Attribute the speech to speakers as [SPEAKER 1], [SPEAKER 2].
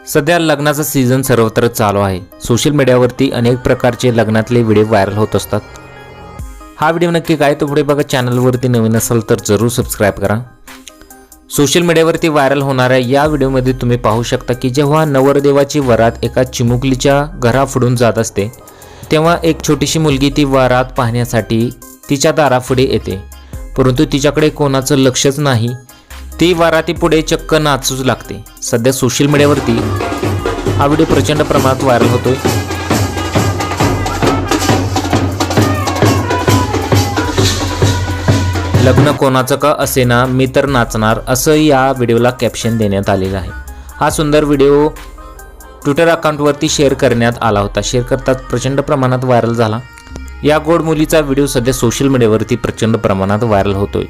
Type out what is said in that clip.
[SPEAKER 1] सध्या लग्नाचा सीझन सर्वत्र चालू आहे। सोशल मीडियावरती अनेक प्रकारचे लग्नातले व्हिडिओ व्हायरल होत असतात। हा व्हिडिओ नक्की काय तो पुढे बघा। चॅनलवरती नवीन असाल तर जरूर सबस्क्राइब करा। सोशल मीडियावरती व्हायरल होणाऱ्या या व्हिडिओमध्ये तुम्ही पाहू शकता की जेव्हा नवरदेवाची वरात एका चिमुकलीच्या घरापुढून जात असते तेव्हा एक छोटीशी मुलगी ती वरात पाहण्यासाठी तिच्या दारापुढे येते, परंतु तिच्याकडे कोणाचं लक्षच नाही। ती वरातीपुढे चक्क नाचूच लागते। सध्या सोशल मीडियावरती हा व्हिडिओ प्रचंड प्रमाणात व्हायरल होतोय। लग्न कोणाचं का असेना मी तर नाचणार असं या व्हिडिओला कॅप्शन देण्यात आलेलं आहे। हा सुंदर व्हिडिओ ट्विटर अकाउंटवरती शेअर करण्यात आला होता। शेअर करताच प्रचंड प्रमाणात व्हायरल झाला। या गोड मुलीचा व्हिडिओ सध्या सोशल मीडियावरती प्रचंड प्रमाणात व्हायरल होतोय।